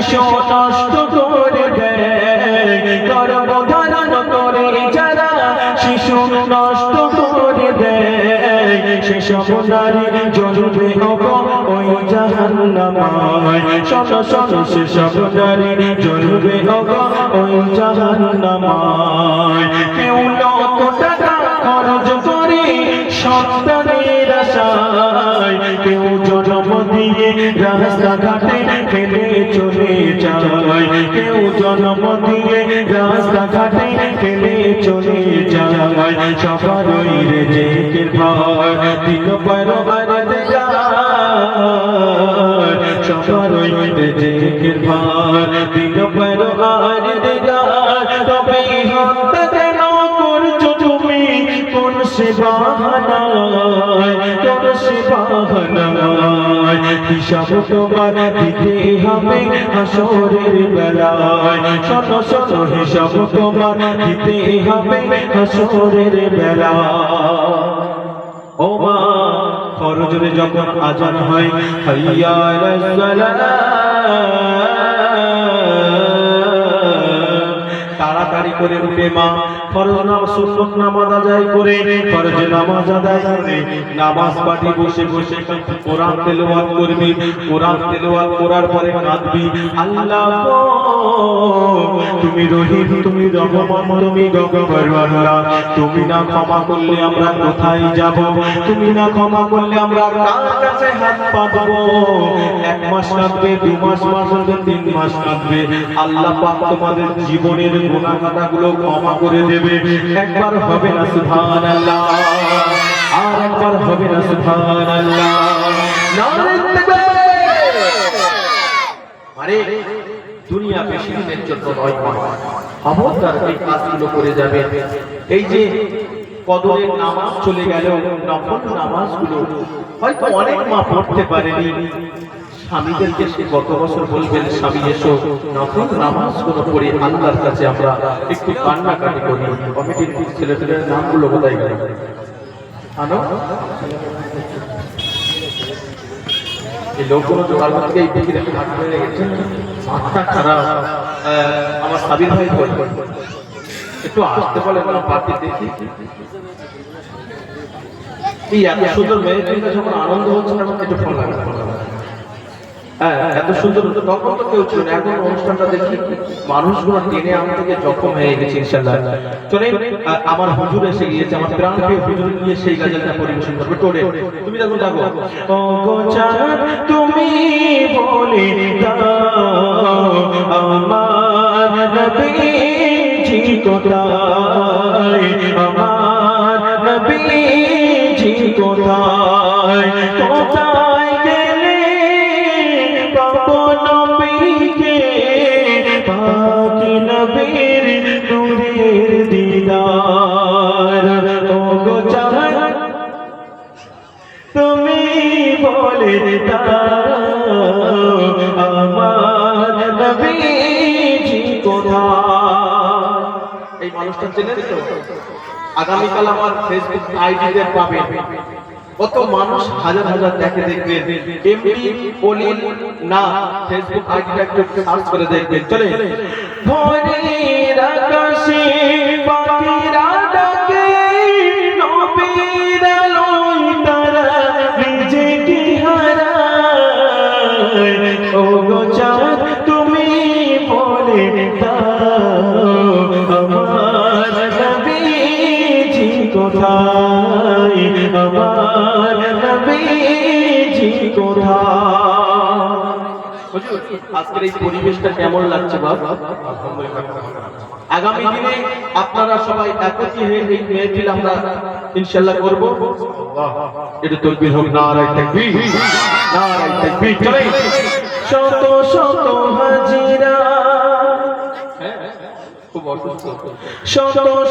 শিশু নষ্ট করে দেয় গর্ভধারণ করে যারা শিশু নষ্ট করে দেয় সেসব নারী জ্বলবে ওই জাহান্নামায় শত শত সেসব নারী জ্বলবে ওই জাহান্নামায় কেউ লক্ষ টাকা খরচ করে সন্তানের আশায় কেউ জন্ম দিয়ে রাস্তাঘাটে ফেলে চলে যায় কেউ জন্ম দিয়ে রাস্তাঘাটে ফেলে চলে যায় সবারই রেজেকের ভয় দিন পরবার দেগার সবারই রেজেকের ভয় দিন পরবার দেগার তবে হত্যা কেন করছো তুমি কোন সে বাহানায় কোন সে বাহানায় হিসাব তোমার দিতে হবে হাসরের বেলায় শত শত হিসাব তোমার দিতে হবে হাসরের বেলায় ও মা ফরজরে যখন আজান হয় হাইয়া আলাস সালাত তাড়াতাড়ি করে উঠে মা ফরজ নামাজ সুন্নাত নামাজ আদায় করে ফরজ নামাজ আদায় করে নামাজ পাঠি বসে বসে কোরআন তেলাওয়াত করবি কোরআন তেলাওয়াত করার পরে কাঁদবি আল্লাহ গো তুমি রহিম তুমি রহমান তুমি গফফার আল্লাহ তুমি না ক্ষমা করলে আমরা কোথায় যাব তুমি না ক্ষমা করলে আমরা কার কাছে হাত পাতবো এক মাস লাগবে 2 মাস লাগবে 3 মাস লাগবে আল্লাহ পাক তোমাদের জীবনের গুনাহ খাতাগুলো ক্ষমা করে দেবে একবার হবে না সুবহানাল্লাহ আর একবার হবে না সুবহানাল্লাহ নারে তাকবীর আরে দুনিয়া বেশি দিনের জন্য নয় খবরদার এই কাজগুলো করে যাবে এই যে কদরের নামাজ চলে গেল নফল নামাজগুলো হয়তো অনেক মা পড়তে পারেনি স্বামীদেরকে সে গত বছর বলবেন স্বামী এসো নফল নামাজগুলো পড়ে আল্লাহর কাছে আমরা একটু কান্নাকাটি করি কমিটির ছেলেদের নামগুলো কোথায় গেল আনো এই লোকগুলো জোগাড় করতে এই দিকে হাত হয়ে গেছে মাথা খারাপ আমার সাবির ভাই একটু আসতে বলে পার্টি দেখি এই এত সুন্দর মেয়েদের যখন আনন্দ হচ্ছে তখন একটু ফোন লাগে এত সুন্দর তখন তো কেউ ছিল না এখন অনুষ্ঠানটা দেখি মানুষগুলো টেনে আমার থেকে জখম হয়ে গেছে ইনশাআল্লাহ চলে আমার হুজুর এসে গিয়েছে আমার প্রাণপ্রিয় হুজুর নিয়ে সেই গাজলটা পরিবেশন করবে টোরে তুমি দেখো দেখো ও গো চাঁদ তুমি বলে দাও আমার নবীজি কোথায় আমার নবীজি কোথায় কোথায় গেলে পাবো নবীকে পাকি নবীর নূরের দিদার ও গো চাঁদ তুমি বলে দাও আমার নবীজি কোথায় এই মানুষটা চেনেন তো আগামীকাল আমার ফেসবুক আইডিতে পাবেন কত মানুষ হাজার হাজার দেখে দেখবেন এমপি বলিন না ফেসবুক আইডিটা একটু সার্চ করে দেখবেন চলে ভোরের আকাশে পাখিরা ডাকে নবীর আলোয় তারা নিজেকে হারায় ও গো চাঁদ তুমি বলে দাও আমার নবীজি কোথায় আমার নবীজি কোথায় হুজুর আজকের এই পরিবেশটা কেমন লাগছে বাবা আগামী দিনে আপনারা সবাই একত্রিত হয়ে এই মেহফিল আমরা ইনশাআল্লাহ করব এটা তাকবীর হোক নারে তাকবীর চলে শত শত হাজিরা খুব অসুস্থ শত